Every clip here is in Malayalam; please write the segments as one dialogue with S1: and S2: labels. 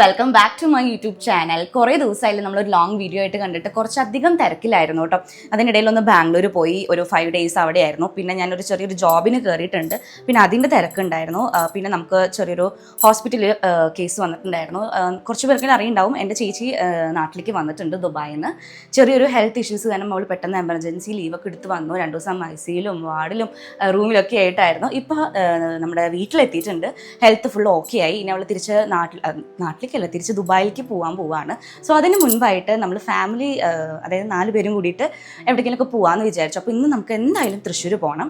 S1: Welcome back to my YouTube channel. കുറേ ദിവസമായാലും നമ്മളൊരു ലോങ് വീഡിയോ ആയിട്ട് കണ്ടിട്ട് കുറച്ചധികം തിരക്കിലായിരുന്നു കേട്ടോ. അതിനിടയിൽ ഒന്ന് ബാംഗ്ലൂർ പോയി, ഒരു 5 days അവിടെയായിരുന്നു. പിന്നെ ഞാനൊരു ചെറിയൊരു ജോബിന് കയറിയിട്ടുണ്ട്. പിന്നെ അതിൻ്റെ തിരക്കുണ്ടായിരുന്നു. പിന്നെ നമുക്ക് ചെറിയൊരു ഹോസ്പിറ്റലിൽ കേസ് വന്നിട്ടുണ്ടായിരുന്നു. കുറച്ച് പേർക്ക് അറിയുണ്ടാവും, എൻ്റെ ചേച്ചി നാട്ടിലേക്ക് വന്നിട്ടുണ്ട് ദുബായിൽ നിന്ന്. ചെറിയൊരു ഹെൽത്ത് ഇഷ്യൂസ് കാരണം അവൾ പെട്ടെന്ന് എമർജൻസി ലീവൊക്കെ എടുത്ത് വന്നു. 2 ദിവസം ഐസിയിലും വാർഡിലും റൂമിലൊക്കെ ആയിട്ടായിരുന്നു. ഇപ്പോൾ നമ്മുടെ വീട്ടിലെത്തിയിട്ടുണ്ട്. ഹെൽത്ത് ഫുൾ ഓക്കെ ആയി. ഇനി അവൾ തിരിച്ച് നാട്ടിലേക്കല്ല, തിരിച്ച് ദുബായിലേക്ക് പോവാണ്. സോ അതിന് മുൻപായിട്ട് നമ്മൾ ഫാമിലി, അതായത് 4 പേരും കൂടിയിട്ട് എവിടേക്കെങ്കിലുമൊക്കെ പോകാമെന്ന് വിചാരിച്ചു. അപ്പോൾ ഇന്ന് നമുക്ക് എന്തായാലും തൃശ്ശൂർ പോകണം.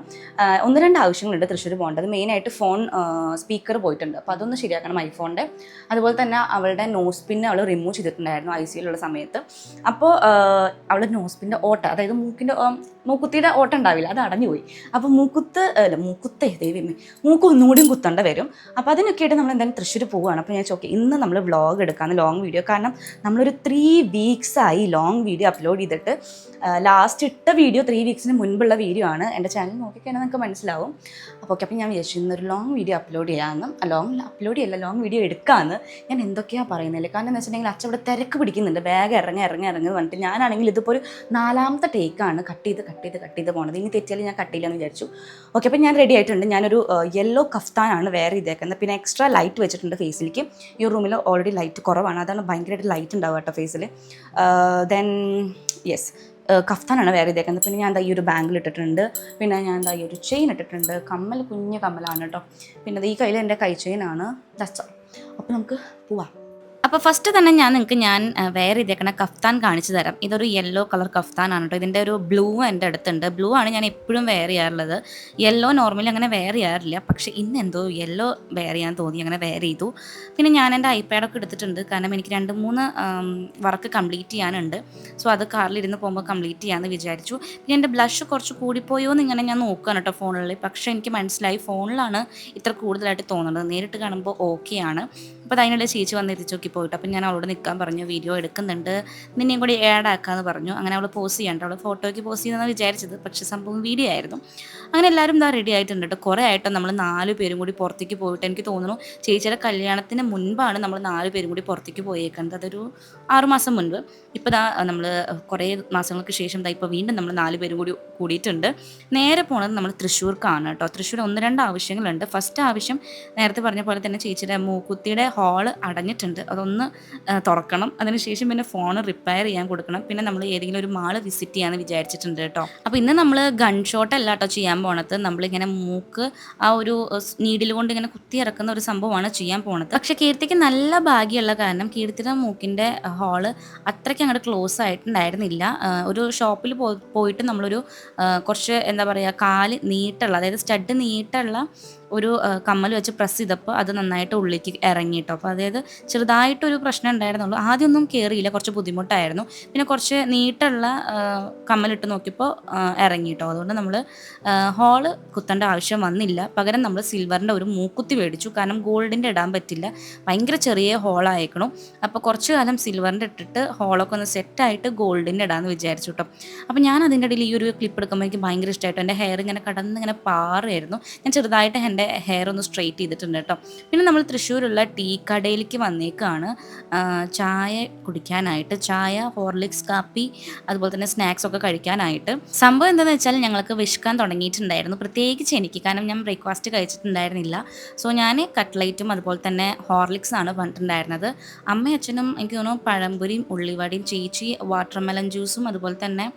S1: 1-2 ആവശ്യങ്ങളുണ്ട് തൃശ്ശൂർ പോകേണ്ടത്. മെയിനായിട്ട് ഫോൺ സ്പീക്കർ പോയിട്ടുണ്ട്, അപ്പോൾ അതൊന്ന് ശരിയാക്കണം ഐഫോണിൻ്റെ. അതുപോലെ തന്നെ അവളുടെ നോസ് പിന്ന് അവൾ റിമൂവ് ചെയ്തിട്ടുണ്ടായിരുന്നു ഐസിയിലുള്ള സമയത്ത്. അപ്പോൾ അവളുടെ നോസ് പിൻ്റെ ഓട്ട, അതായത് മൂക്കുത്തിയുടെ ഓട്ട ഉണ്ടാവില്ല, അത് അടഞ്ഞുപോയി. അപ്പോൾ മൂക്ക് ഒന്നുകൂടിയും കുത്തേണ്ട വരും. അപ്പോൾ അതിനൊക്കെ ആയിട്ട് നമ്മൾ എന്തായാലും തൃശ്ശൂർ പോവുകയാണ്. അപ്പോൾ ഞാൻ ഓക്കെ, ഇന്ന് നമ്മൾ വ്ളോഗ് എടുക്കാമെന്ന്, ലോങ് വീഡിയോ. കാരണം നമ്മളൊരു 3 weeks ആയി ലോങ് വീഡിയോ അപ്ലോഡ് ചെയ്തിട്ട്. ലാസ്റ്റ് ഇട്ട വീഡിയോ 3 weeks മുൻപുള്ള വീഡിയോ ആണ്. എൻ്റെ ചാനൽ നോക്കിക്കഴിഞ്ഞാൽ നിങ്ങൾക്ക് മനസ്സിലാവും. അപ്പോൾ ഞാൻ വിചാരിച്ചു ഇന്നൊരു ലോങ് വീഡിയോ അപ്ലോഡ് ചെയ്യാമെന്ന്. ലോങ് വീഡിയോ എടുക്കാമെന്ന്. ഞാൻ എന്തൊക്കെയാണ് പറയുന്നില്ല, കാരണം എന്ന് വെച്ചിട്ടുണ്ടെങ്കിൽ അച്ഛൻ ഇവിടെ തിരക്ക് പിടിക്കുന്നുണ്ട്, വേഗം ഇറങ്ങി പറഞ്ഞിട്ട്. ഞാനാണെങ്കിൽ ഇതിപ്പോൾ ഒരു 4ാമത്തെ ടേക്കാണ് കട്ട് ചെയ്ത് പോണത്. ഇനി തെറ്റിയാൽ ഞാൻ കട്ട് ചെയ്യില്ലെന്ന് വിചാരിച്ചു. ഓക്കെ, അപ്പോൾ ഞാൻ റെഡി ആയിട്ടുണ്ട്. ഞാനൊരു യെല്ലോ കഫ്താനാണ് വേറെ ഇതേക്കുന്നത്. പിന്നെ എക്സ്ട്രാ ലൈറ്റ് വെച്ചിട്ടുണ്ട് ഫേസിലേക്ക്. ഈ റൂമിൽ ഓൾറെഡി ലൈറ്റ് കുറവാണ്, അതാണ് ഭയങ്കരമായിട്ട് ലൈറ്റ് ഉണ്ടാവുക കേട്ടോ ഫേസിൽ. ദെൻ യെസ്, കഫ്താനാണ് വേറെ ഇതേക്കുന്നത്. പിന്നെ ഞാൻ എന്താ ഈ ഒരു ബാംഗിൾ ഇട്ടിട്ടുണ്ട്. പിന്നെ ഞാൻ എന്താ ഈ ഒരു ചെയിൻ ഇട്ടിട്ടുണ്ട്. കുഞ്ഞു കമ്മലാണ് കേട്ടോ. പിന്നെ ഈ കയ്യിൽ എൻ്റെ കൈ ചെയിനാണ്. അപ്പോൾ നമുക്ക് പോവാം. അപ്പോൾ ഫസ്റ്റ് തന്നെ ഞാൻ വേറെ ഇതേക്കണ കഫ്താൻ കാണിച്ചു തരാം. ഇതൊരു യെല്ലോ കളർ കഫ്താനാണ് കേട്ടോ. ഇതിൻ്റെ ഒരു ബ്ലൂ എൻ്റെ അടുത്തുണ്ട്. ബ്ലൂ ആണ് ഞാൻ എപ്പോഴും വെയർ ചെയ്യാറുള്ളത്. യെല്ലോ നോർമലി അങ്ങനെ വെയർ ചെയ്യാറില്ല, പക്ഷേ ഇന്ന് എന്തോ യെല്ലോ വെയർ ചെയ്യാൻ തോന്നി, അങ്ങനെ വെയർ ചെയ്തു. പിന്നെ ഞാൻ എൻ്റെ ഐപാഡൊക്കെ എടുത്തിട്ടുണ്ട്, കാരണം എനിക്ക് 2-3 വർക്ക് കംപ്ലീറ്റ് ചെയ്യാനുണ്ട്. സോ അത് കാറിലിരുന്ന് പോകുമ്പോൾ കംപ്ലീറ്റ് ചെയ്യാമെന്ന് വിചാരിച്ചു. പിന്നെ എൻ്റെ ബ്ലഷ് കുറച്ച് കൂടിപ്പോയോ എന്ന് ഇങ്ങനെ ഞാൻ നോക്കുകയാണ് കേട്ടോ ഫോണിൽ. പക്ഷേ എനിക്ക് മനസ്സിലായി ഫോണിലാണ് ഇത്ര കൂടുതലായിട്ട് തോന്നുന്നത്, നേരിട്ട് കാണുമ്പോൾ ഓക്കെയാണ്. അപ്പോൾ അതിനിടെ ചേച്ചി വന്ന് തിരിച്ചോക്കി പോയിട്ട്, അപ്പം ഞാൻ അവളോട് നിൽക്കാൻ പറഞ്ഞു, വീഡിയോ എടുക്കുന്നുണ്ട്, നിന്നെയും കൂടി ആഡ് ആക്കാമെന്ന് പറഞ്ഞു. അങ്ങനെ അവൾ പോസ്റ്റ് ചെയ്യണ്ട, അവൾ ഫോട്ടോയ്ക്ക് പോസ്റ്റ് ചെയ്യുന്നതാണ് വിചാരിച്ചത്, പക്ഷേ സംഭവം വീഡിയോ ആയിരുന്നു. അങ്ങനെ എല്ലാവരും ഇതാ റെഡി ആയിട്ടുണ്ട് കേട്ടോ. കുറേ ആയിട്ടോ നമ്മൾ 4 പേരും കൂടി പുറത്തേക്ക് പോയിട്ട്. എനിക്ക് തോന്നുന്നു ചേച്ചിയുടെ കല്യാണത്തിന് മുൻപാണ് നമ്മൾ 4 പേരും കൂടി പുറത്തേക്ക് പോയേക്കുന്നത്. അതൊരു 6 മാസം മുൻപ്. ഇപ്പോൾ നമ്മൾ കുറേ മാസങ്ങൾക്ക് ശേഷം ഇപ്പോൾ വീണ്ടും നമ്മൾ 4 പേരും കൂടി കൂടിയിട്ടുണ്ട്. നേരെ പോണത് നമ്മൾ തൃശ്ശൂർക്കാണ് കേട്ടോ. തൃശ്ശൂർ 1-2 ആവശ്യങ്ങളുണ്ട്. ഫസ്റ്റ് ആവശ്യം നേരത്തെ പറഞ്ഞ പോലെ തന്നെ ചേച്ചിയുടെ മൂക്കുത്തിയുടെ ഹാള് അടഞ്ഞിട്ടുണ്ട്, അതൊന്ന് തുറക്കണം. അതിനുശേഷം പിന്നെ ഫോൺ റിപ്പയർ ചെയ്യാൻ കൊടുക്കണം. പിന്നെ നമ്മൾ ഏതെങ്കിലും ഒരു മാള് വിസിറ്റ് ചെയ്യാമെന്ന് വിചാരിച്ചിട്ടുണ്ട് കേട്ടോ. അപ്പോൾ ഇന്ന് നമ്മൾ ഗൺ ഷോട്ട് അല്ല കേട്ടോ ചെയ്യാൻ പോണത്. നമ്മളിങ്ങനെ മൂക്ക് ആ ഒരു നീഡിൽ കൊണ്ട് ഇങ്ങനെ കുത്തി ഇറക്കുന്ന ഒരു സംഭവമാണ് ചെയ്യാൻ പോണത്. പക്ഷേ കീർത്തിക്ക് നല്ല ഭാഗ്യമുള്ള കാരണം കീർത്തിയുടെ മൂക്കിൻ്റെ ഹാള് അത്രയ്ക്ക് അങ്ങോട്ട് ക്ലോസ് ആയിട്ടുണ്ടായിരുന്നില്ല. ഒരു ഷോപ്പിൽ പോയിട്ട് നമ്മളൊരു കുറച്ച് എന്താ പറയുക, കാല് നീട്ടുള്ള, അതായത് സ്റ്റഡ് നീട്ടുള്ള ഒരു കമ്മൽ വെച്ച് പ്രസ് ചെയ്തപ്പോൾ അത് നന്നായിട്ട് ഉള്ളിലേക്ക് ഇറങ്ങിയിട്ടോ. അപ്പോൾ അതായത് ചെറുതായിട്ടൊരു പ്രശ്നം ഉണ്ടായിരുന്നുള്ളൂ. ആദ്യമൊന്നും കയറിയില്ല, കുറച്ച് ബുദ്ധിമുട്ടായിരുന്നു. പിന്നെ കുറച്ച് നീട്ടുള്ള കമ്മലിട്ട് നോക്കിയപ്പോൾ ഇറങ്ങിയിട്ടോ. അതുകൊണ്ട് നമ്മൾ ഹോള് കുത്തേണ്ട ആവശ്യം വന്നില്ല. പകരം നമ്മൾ സിൽവറിൻ്റെ ഒരു മൂക്കുത്തി മേടിച്ചു, കാരണം ഗോൾഡിൻ്റെ ഇടാൻ പറ്റില്ല, ഭയങ്കര ചെറിയ ഹോളായേക്കണം. അപ്പോൾ കുറച്ച് കാലം സിൽവറിൻ്റെ ഇട്ടിട്ട് ഹോളൊക്കെ ഒന്ന് സെറ്റായിട്ട് ഗോൾഡിൻ്റെ ഇടാമെന്ന് വിചാരിച്ചു കേട്ടോ. അപ്പോൾ ഞാൻ അതിൻ്റെ ഇടയിൽ ഈ ഒരു ക്ലിപ്പ് എടുക്കുമ്പോൾ എനിക്ക് ഭയങ്കര ഇഷ്ടമായിട്ടോ. എൻ്റെ ഹെയർ ഇങ്ങനെ ഇങ്ങനെ പാറുമായിരുന്നു. ഞാൻ ചെറുതായിട്ട് എൻ്റെ ഹെയർ ഒന്ന് സ്ട്രെയിറ്റ് ചെയ്തിട്ടുണ്ട് കേട്ടോ. പിന്നെ നമ്മൾ തൃശ്ശൂരുള്ള ടീ കടയിലേക്ക് വന്നേക്കാണ് ചായ കുടിക്കാനായിട്ട്. ചായ, ഹോർലിക്സ് കാപ്പി, അതുപോലെ തന്നെ സ്നാക്സ് ഒക്കെ കഴിക്കാനായിട്ട്. സംഭവം എന്താണെന്ന് വെച്ചാൽ ഞങ്ങൾക്ക് വിശക്കാൻ തുടങ്ങിയിട്ടുണ്ടായിരുന്നു, പ്രത്യേകിച്ച് എനിക്ക്, കാരണം ഞാൻ ബ്രേക്ക്ഫാസ്റ്റ് കഴിച്ചിട്ടുണ്ടായിരുന്നില്ല. സോ ഞാൻ കട്ട്ലൈറ്റും അതുപോലെ തന്നെ ഹോർലിക്സാണ് പറഞ്ഞിട്ടുണ്ടായിരുന്നത്. അമ്മയും അച്ഛനും എനിക്ക് തോന്നുന്നു പഴംപൊരിയും ഉള്ളിവടയും, ചേച്ചി വാട്ടർമെലൺ ജ്യൂസും അതുപോലെ തന്നെ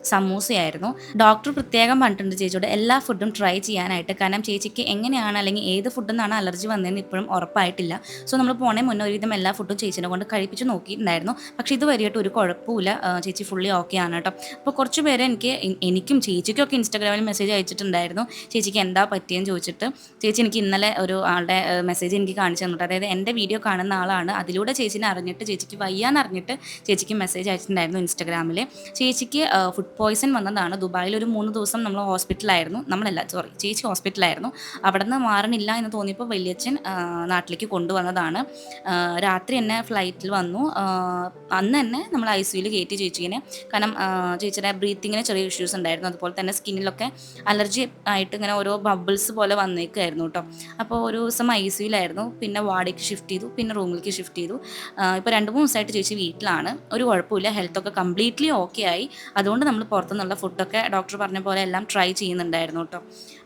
S1: സമൂസയായിരുന്നു. ഡോക്ടർ പ്രത്യേകം പറഞ്ഞിട്ടുണ്ട് ചേച്ചിയോട് എല്ലാ ഫുഡും ട്രൈ ചെയ്യാനായിട്ട്, കാരണം ചേച്ചിക്ക് എങ്ങനെയാണ് അല്ലെങ്കിൽ ഏത് ഫുഡിൽ നിന്നാണ് അലർജി വന്നതെന്ന് ഇപ്പോഴും ഉറപ്പായിട്ടില്ല. സോ നമ്മൾ പോണേ മുന്നേ ഒരുവിധം എല്ലാ ഫുഡും ചേച്ചിനെ കൊണ്ട് കഴിപ്പിച്ച് നോക്കിയിട്ടുണ്ടായിരുന്നു. പക്ഷേ ഇതുവരെയായിട്ട് ഒരു കുഴപ്പമില്ല, ചേച്ചി ഫുള്ളി ഓക്കെ ആണ് കേട്ടോ. അപ്പോൾ കുറച്ച് പേര് എനിക്കും ചേച്ചിക്കും ഒക്കെ ഇൻസ്റ്റാഗ്രാമിൽ മെസ്സേജ് അയച്ചിട്ടുണ്ടായിരുന്നു, ചേച്ചിക്ക് എന്താ പറ്റിയെന്ന് ചോദിച്ചിട്ട്. ചേച്ചി എനിക്ക് ഇന്നലെ ഒരു ആളുടെ മെസ്സേജ് എനിക്ക് കാണിച്ചു തന്നിട്ട്, അതായത് എൻ്റെ വീഡിയോ കാണുന്ന ആളാണ്. അതിലൂടെ ചേച്ചിനെ അറിഞ്ഞിട്ട്, ചേച്ചിക്ക് വയ്യാന്ന് അറിഞ്ഞിട്ട് ചേച്ചിക്ക് മെസ്സേജ് അയച്ചിട്ടുണ്ടായിരുന്നു ഇൻസ്റ്റാഗ്രാമിൽ. ചേച്ചിക്ക് ഫുഡ് ഫുഡ് പോയ്സൺ വന്നതാണ്. ദുബായിൽ ഒരു 3 ദിവസം നമ്മൾ ഹോസ്പിറ്റലായിരുന്നു. നമ്മളല്ല, സോറി, ചേച്ചി ഹോസ്പിറ്റലായിരുന്നു. അവിടെ നിന്ന് മാറണില്ല എന്ന് തോന്നിയപ്പോൾ വലിയച്ഛൻ നാട്ടിലേക്ക് കൊണ്ടുവന്നതാണ്. രാത്രി തന്നെ ഫ്ലൈറ്റിൽ വന്നു. അന്ന് തന്നെ നമ്മൾ ICUയിൽ കയറ്റി ചേച്ചീനെ. കാരണം ചേച്ചിയുടെ ബ്രീത്തിങ്ങിന് ചെറിയ ഇഷ്യൂസ് ഉണ്ടായിരുന്നു. അതുപോലെ തന്നെ സ്കിന്നിലൊക്കെ അലർജി ആയിട്ട് ഇങ്ങനെ ഓരോ ബബിൾസ് പോലെ വന്നേക്കായിരുന്നു കേട്ടോ. അപ്പോൾ ഒരു ദിവസം ICUയിലായിരുന്നു. പിന്നെ വാർഡിലേക്ക് ഷിഫ്റ്റ് ചെയ്തു, പിന്നെ റൂമിലേക്ക് ഷിഫ്റ്റ് ചെയ്തു. ഇപ്പോൾ 2-3 ദിവസമായിട്ട് ചേച്ചി വീട്ടിലാണ്. ഒരു കുഴപ്പമില്ല, ഹെൽത്തൊക്കെ കംപ്ലീറ്റ്ലി ഓക്കെ ആയി. അതുകൊണ്ട് നമ്മൾ പുറത്തുനിന്നുള്ള ഫുഡൊക്കെ ഡോക്ടർ പറഞ്ഞ പോലെ എല്ലാം ട്രൈ ചെയ്യുന്നുണ്ടായിരുന്നു കേട്ടോ.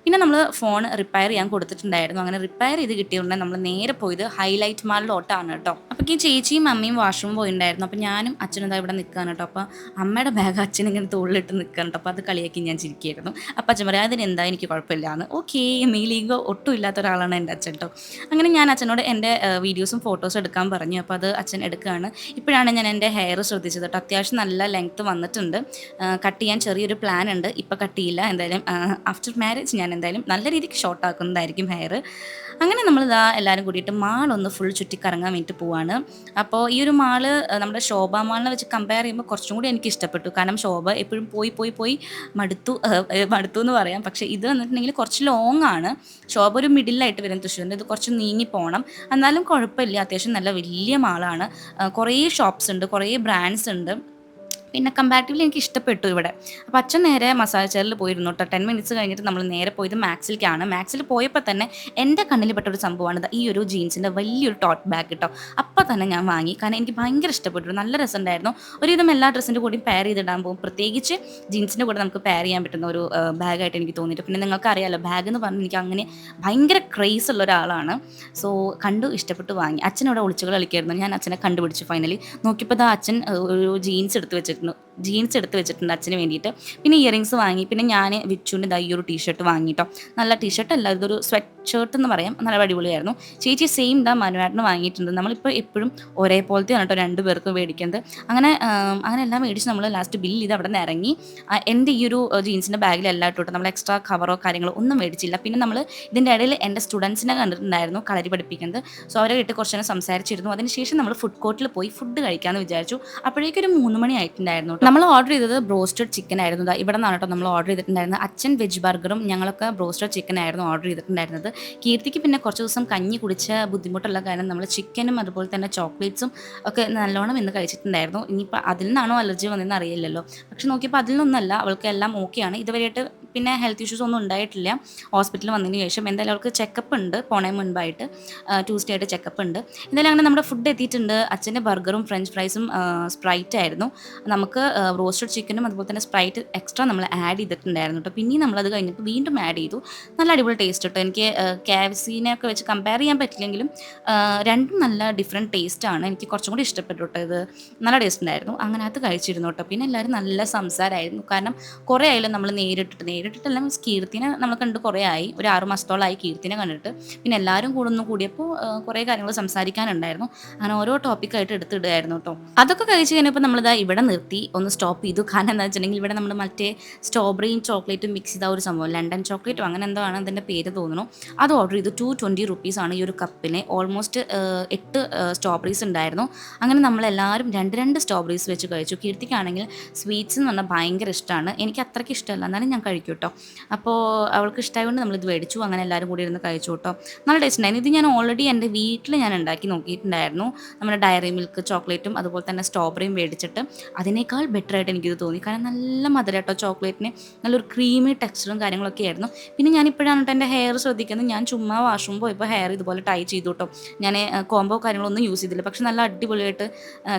S1: പിന്നെ നമ്മൾ ഫോൺ റിപ്പയർ ചെയ്യാൻ കൊടുത്തിട്ടുണ്ടായിരുന്നു. അങ്ങനെ റിപ്പയർ ചെയ്ത് കിട്ടിയതുകൊണ്ട് നമ്മൾ നേരെ പോയത് ഹൈലൈറ്റ് മാളിലോട്ടാണ് കേട്ടോ. അപ്പോൾ ഈ ചേച്ചിയും അമ്മയും വാഷ്റൂം പോയിട്ടുണ്ടായിരുന്നു. അപ്പോൾ ഞാനും അച്ഛനും ഇതാ ഇവിടെ നിൽക്കുകയാണ് കേട്ടോ. അപ്പോൾ അമ്മയുടെ ബാഗ് അച്ഛൻ ഇങ്ങനെ തോളിലിട്ട് നിൽക്കുകയാണ് കേട്ടോ. അപ്പോൾ അത് കളിയാക്കി ഞാൻ ചിരിക്കുകയായിരുന്നു. അപ്പോൾ അച്ഛൻ പറയാം അതിനെന്താ, എനിക്ക് കുഴപ്പമില്ല എന്ന്. ഓക്കെ, മീലീഗോ ഒട്ടും ഇല്ലാത്ത ഒരാളാണ് എൻ്റെ അച്ഛൻ കേട്ടോ. അങ്ങനെ ഞാൻ അച്ഛനോട് എൻ്റെ വീഡിയോസും ഫോട്ടോസും എടുക്കാൻ പറഞ്ഞു. അപ്പോൾ അത് അച്ഛൻ എടുക്കുകയാണ്. ഇപ്പോഴാണ് ഞാൻ എൻ്റെ ഹെയർ ശ്രദ്ധിച്ചത് കേട്ടോ. അത്യാവശ്യം നല്ല ലെങ്ത്ത് വന്നിട്ടുണ്ട്. കട്ട് ചെയ്യാൻ ചെറിയൊരു പ്ലാൻ ഉണ്ട്. ഇപ്പോൾ കട്ട് ചെയ്യില്ല, എന്തായാലും ആഫ്റ്റർ മാരേജ് ഞാൻ എന്തായാലും നല്ല രീതിക്ക് ഷോർട്ട് ആക്കുന്നതായിരിക്കും ഹെയർ. അങ്ങനെ നമ്മളിതാ എല്ലാവരും കൂടിയിട്ട് മാളൊന്ന് ഫുൾ ചുറ്റിക്കറങ്ങാൻ വേണ്ടിയിട്ട് പോവാണ്. അപ്പോൾ ഈ ഒരു മാള് നമ്മുടെ ശോഭ മാളിനെ വെച്ച് കമ്പയർ ചെയ്യുമ്പോൾ കുറച്ചും കൂടി എനിക്ക് ഇഷ്ടപ്പെട്ടു. കാരണം ശോഭ എപ്പോഴും പോയി മടുത്തു എന്ന് പറയാം. പക്ഷേ ഇത് വന്നിട്ടുണ്ടെങ്കിൽ കുറച്ച് ലോങ് ആണ്. ശോഭ ഒരു മിഡിലായിട്ട് വരും തൃശ്ശൂരിൻ്റെ, ഇത് കുറച്ച് നീങ്ങി പോകണം. എന്നാലും കുഴപ്പമില്ല, അത്യാവശ്യം നല്ല വലിയ മാളാണ്. കുറേ ഷോപ്സ് ഉണ്ട്, കുറേ ബ്രാൻഡ്സ് ഉണ്ട്. പിന്നെ കമ്പാരിറ്റീവ്ലി എനിക്ക് ഇഷ്ടപ്പെട്ടു ഇവിടെ. അപ്പോൾ അച്ഛൻ നേരെ മസാജ് ചെയറിൽ പോയിരുന്നു കേട്ടോ. 10 മിനിറ്റ്സ് കഴിഞ്ഞിട്ട് നമ്മൾ നേരെ പോയത് മാക്സിലേക്കാണ്. മാക്സിൽ പോയപ്പോൾ തന്നെ എൻ്റെ കണ്ണിൽ പെട്ട ഒരു സംഭവമാണ് ഈ ഒരു ജീൻസിൻ്റെ വലിയൊരു ടോട്ട് ബാഗ് കേട്ടോ. അപ്പോൾ തന്നെ ഞാൻ വാങ്ങി, കാരണം എനിക്ക് ഭയങ്കര ഇഷ്ടപ്പെട്ടു. നല്ല രസമുണ്ടായിരുന്നു. ഒരുവിധം എല്ലാ ഡ്രസ്സിൻ്റെ കൂടെയും പെയർ ചെയ്തിടാൻ പോകും. പ്രത്യേകിച്ച് ജീൻസിൻ്റെ കൂടെ നമുക്ക് പെയർ ചെയ്യാൻ പറ്റുന്ന ഒരു ബാഗായിട്ട് എനിക്ക് തോന്നിയിട്ട്. പിന്നെ നിങ്ങൾക്ക് അറിയാമല്ലോ, ബാഗ് എന്ന് പറഞ്ഞാൽ എനിക്ക് അങ്ങനെ ഭയങ്കര ക്രേസ് ഉള്ള ഒരാളാണ്. സോ കണ്ടു, ഇഷ്ടപ്പെട്ട് വാങ്ങി. അച്ഛനവിടെ ഒളിച്ചുകൾ കളിക്കായിരുന്നു. ഞാൻ അച്ഛനെ കണ്ടുപിടിച്ചു ഫൈനലി. നോക്കിയപ്പോൾ അച്ഛൻ ഒരു ജീൻസ് എടുത്ത് വെച്ചിട്ടുണ്ട് അച്ഛന് വേണ്ടിയിട്ട്. പിന്നെ ഇയറിങ്സ് വാങ്ങി. പിന്നെ ഞാൻ വിച്ചുവിൻ്റെ ഈ ഒരു ടീഷർട്ട് വാങ്ങിയിട്ടോ. നല്ല ടീഷർട്ട് അല്ല, ഇതൊരു സ്വെറ്റ് ഷർട്ട് എന്ന് പറയാം. നല്ല അടിപൊളിയായിരുന്നു. ചേച്ചി സെയിം മനുവാട്ടിന് വാങ്ങിയിട്ടുണ്ട്. നമ്മളിപ്പോൾ എപ്പോഴും ഒരേപോലത്തെയാണ് കേട്ടോ 2 പേർക്ക് മേടിക്കുന്നത്. അങ്ങനെ എല്ലാം മേടിച്ച് നമ്മൾ ലാസ്റ്റ് ബില്ല് ചെയ്ത് അവിടെ നിന്ന് ഇറങ്ങി. എൻ്റെ ഈ ഒരു ജീൻസിൻ്റെ ബാഗിലെല്ലാം ഇട്ടു. നമ്മൾ എക്സ്ട്രാ കവറോ കാര്യങ്ങളോ ഒന്നും മേടിച്ചില്ല. പിന്നെ നമ്മൾ ഇതിൻ്റെ ഇടയിൽ എൻ്റെ സ്റ്റുഡൻസിനെ കണ്ടിട്ടുണ്ടായിരുന്നു കളരി പഠിപ്പിക്കുന്നത്. സോ അവരെ ഇട്ട് കുറച്ച് നേരം സംസാരിച്ചിരുന്നു. അതിനുശേഷം നമ്മൾ ഫുഡ് കോർട്ടിൽ പോയി ഫുഡ് കഴിക്കാമെന്ന് വിചാരിച്ചു. അപ്പോഴേക്കൊരു 3 മണി ആയിട്ടുണ്ടായിരുന്നു. നമ്മൾ ഓർഡർ ചെയ്തത് ബ്രോസ്റ്റഡ് ചിക്കൻ ആയിരുന്നു. ഇവിടെ നിന്നാണ് കേട്ടോ നമ്മൾ ഓർഡർ ചെയ്തിട്ടുണ്ടായിരുന്നത്. അച്ഛൻ വെജ് ബർഗറും ഞങ്ങളൊക്കെ ബ്രോസ്റ്റഡ് ചിക്കൻ ആയിരുന്നു ഓർഡർ ചെയ്തിട്ടുണ്ടായിരുന്നത്. കീർത്തിക്ക് പിന്നെ കുറച്ച് ദിവസം കഞ്ഞി കുടിച്ച ബുദ്ധിമുട്ടുള്ള കാരണം നമ്മൾ ചിക്കനും അതുപോലെ തന്നെ ചോക്ലേറ്റ്സും ഒക്കെ നല്ലോണം ഇന്ന് കഴിച്ചിട്ടുണ്ടായിരുന്നു. ഇനിയിപ്പോൾ അതിൽ നിന്നാണോ അലർജി വന്നതെന്ന് അറിയില്ലല്ലോ. പക്ഷെ നോക്കിയപ്പോൾ അതിൽ നിന്നല്ല, അവൾക്ക് എല്ലാം ഓക്കെയാണ്. ഇതുവരെയായിട്ട് പിന്നെ ഹെൽത്ത് ഇഷ്യൂസ് ഒന്നും ഉണ്ടായിട്ടില്ല. ഹോസ്പിറ്റലിൽ വന്നതിന് ശേഷം എന്തായാലും അവൾക്ക് ചെക്കപ്പ് ഉണ്ട്, പോണേ മുൻപായിട്ട് ട്യൂസ്ഡേ ആയിട്ട് ചെക്കപ്പ് ഉണ്ട്. എന്തായാലും അങ്ങനെ നമ്മുടെ ഫുഡ് എത്തിയിട്ടുണ്ട്. അച്ഛൻ്റെ ബർഗറും ഫ്രഞ്ച് ഫ്രൈസും സ്പ്രൈറ്റ് ആയിരുന്നു. നമുക്ക് റോസ്റ്റഡ് ചിക്കനും അതുപോലെ തന്നെ സ്പ്രൈറ്റ് എക്സ്ട്രാ നമ്മൾ ആഡ് ചെയ്തിട്ടുണ്ടായിരുന്നു കേട്ടോ. പിന്നെയും നമ്മളത് കഴിഞ്ഞിട്ട് വീണ്ടും ആഡ് ചെയ്തു. നല്ല അടിപൊളി ടേസ്റ്റ് കേട്ടോ. എനിക്ക് KFCനെ ഒക്കെ വെച്ച് കമ്പയർ ചെയ്യാൻ പറ്റില്ലെങ്കിലും രണ്ടും നല്ല ഡിഫറെൻറ്റ് ടേസ്റ്റാണ്. എനിക്ക് കുറച്ചും കൂടി ഇഷ്ടപ്പെട്ടു കേട്ടോ. ഇത് നല്ല ടേസ്റ്റ് ഉണ്ടായിരുന്നു. അങ്ങനെ അത് കഴിച്ചിരുന്നു കേട്ടോ. പിന്നെ എല്ലാവരും നല്ല സംസാരമായിരുന്നു. കാരണം കുറേ ആയാലും നമ്മൾ നേരിട്ടിട്ടെല്ലാം കീർത്തിനെ നമ്മൾ കണ്ട് കുറേ ആയി, ഒരു 6 മാസത്തോളമായി കീർത്തിനെ കണ്ടിട്ട്. പിന്നെ എല്ലാവരും കൂടിയപ്പോൾ കുറേ കാര്യങ്ങൾ സംസാരിക്കാനുണ്ടായിരുന്നു. അങ്ങനെ ഓരോ ടോപ്പിക്കായിട്ട് എടുത്തിടുകയായിരുന്നു കേട്ടോ. അതൊക്കെ കഴിച്ച് കഴിഞ്ഞപ്പോൾ നമ്മളിതാ ഇവിടെ നിർത്തി ഒന്ന് സ്റ്റോപ്പ് ചെയ്തു. കാരണം എന്താ വെച്ചിട്ടുണ്ടെങ്കിൽ ഇവിടെ നമ്മൾ മറ്റേ സ്ട്രോബെറിയും ചോക്ലേറ്റും മിക്സ് ചെയ്ത ഒരു സംഭവം, ലണ്ടൻ ചോക്ലേറ്റും അങ്ങനെ എന്തോ ആണ് അതിൻ്റെ പേര് തോന്നുന്നു, അത് ഓർഡർ ചെയ്തു. 220 റുപ്പീസാണ് ഈ ഒരു കപ്പിന്. ഓൾമോസ്റ്റ് 8 സ്ട്രോബെറീസ് ഉണ്ടായിരുന്നു. അങ്ങനെ നമ്മളെല്ലാവരും 2 സ്ട്രോബെറീസ് വെച്ച് കഴിച്ചു. കീർത്തിക്കാണെങ്കിൽ സ്വീറ്റ്സ് എന്ന് പറഞ്ഞാൽ ഭയങ്കര ഇഷ്ടമാണ്. എനിക്ക് അത്രയ്ക്ക് ഇഷ്ടമല്ല, എന്നാലും ഞാൻ കഴിക്കും കേട്ടോ. അപ്പോൾ അവൾക്ക് ഇഷ്ടമായതുകൊണ്ട് നമ്മളിത് മേടിച്ചു. അങ്ങനെ എല്ലാവരും കൂടി ഇരുന്ന് കഴിച്ചു കേട്ടോ. നല്ല ടേസ്റ്റ് ഉണ്ടായിരുന്നു. ഇത് ഞാൻ ഓൾറെഡി എൻ്റെ വീട്ടിൽ ഞാൻ ഉണ്ടാക്കി നോക്കിയിട്ടുണ്ടായിരുന്നു. നമ്മുടെ ഡയറി മിൽക്ക് ചോക്ലേറ്റും അതുപോലെ തന്നെ സ്ട്രോബെറിയും മേടിച്ചിട്ട് അതിനേക്കാൾ ബെറ്റർ ആയിട്ട് എനിക്കിത് തോന്നി. കാരണം നല്ല മധുരം കേട്ടോ ചോക്ലേറ്റിന്, നല്ലൊരു ക്രീമി ടെക്സ്ചറും കാര്യങ്ങളൊക്കെ ആയിരുന്നു. പിന്നെ ഞാനിപ്പോഴാണ് കേട്ടോ എൻ്റെ ഹെയർ ശ്രദ്ധിക്കുന്നത്. ഞാൻ ചുമ്മാ വാഷ്റൂം പോയപ്പോൾ ഹെയർ ഇതുപോലെ ടൈ ചെയ്തു കേട്ടോ. ഞാൻ കോംബോ കാര്യങ്ങളൊന്നും യൂസ് ചെയ്തില്ല, പക്ഷെ നല്ല അടിപൊളിയായിട്ട്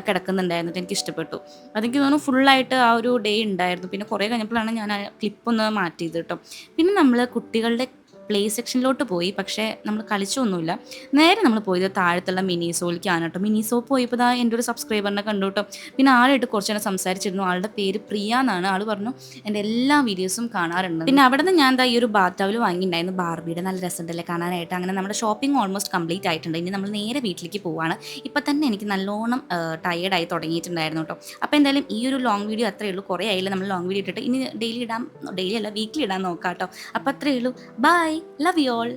S1: കിടക്കുന്നുണ്ടായിരുന്നു. എനിക്ക് ഇഷ്ടപ്പെട്ടു. അതെനിക്ക് തോന്നുന്നു ഫുള്ളായിട്ട് ആ ഒരു ഡേ ഉണ്ടായിരുന്നു. പിന്നെ കുറേ കഴിഞ്ഞപ്പോഴാണ് ഞാൻ ആ ക്ലിപ്പൊന്ന് മാറ്റിയത് കേട്ടോ. പിന്നെ നമ്മൾ കുട്ടികളുടെ പ്ലേ സെക്ഷനിലോട്ട് പോയി. പക്ഷേ നമ്മൾ കളിച്ചൊന്നുമില്ല. നേരെ നമ്മൾ പോയത് താഴത്തുള്ള മിനിസോയിലേക്കാണ് കേട്ടോ. മിനിസോ പോയപ്പോൾ എൻ്റെ ഒരു സബ്സ്ക്രൈബറിനെ കണ്ടു കേട്ടോ. പിന്നെ ആളായിട്ട് കുറച്ച് നേരം സംസാരിച്ചിരുന്നു. ആളുടെ പേര് പ്രിയ എന്നാണ്. ആൾ പറഞ്ഞു എൻ്റെ എല്ലാ വീഡിയോസും കാണാറുണ്ട്. പിന്നെ അവിടെ നിന്ന് ഞാൻ ഈ ഒരു ബാത്ത് ടവൽ വാങ്ങിയിട്ടുണ്ടായിരുന്നു. ബാർബിയുടെ നല്ല രസമുണ്ടല്ലേ കാണാനായിട്ട്. അങ്ങനെ നമ്മുടെ ഷോപ്പിംഗ് ഓൾമോസ്റ്റ് കംപ്ലീറ്റ് ആയിട്ടുണ്ട്. ഇനി നമ്മൾ നേരെ വീട്ടിലേക്ക് പോവാണ്. ഇപ്പം തന്നെ എനിക്ക് നല്ലോണം ടയേർഡായി തുടങ്ങിയിട്ടുണ്ടായിരുന്നു കേട്ടോ. അപ്പോൾ എന്തായാലും ഈ ഒരു ലോങ് വീഡിയോ അത്രയേ ഉള്ളൂ. കുറേ ആയില്ല നമ്മൾ ലോങ് വീഡിയോ ഇട്ടിട്ട്. ഇനി ഡെയിലി അല്ല വീക്കിലി ഇടാൻ നോക്കാം കേട്ടോ. അപ്പോൾ അത്രയേ ഉള്ളൂ. ബൈ. Love you all.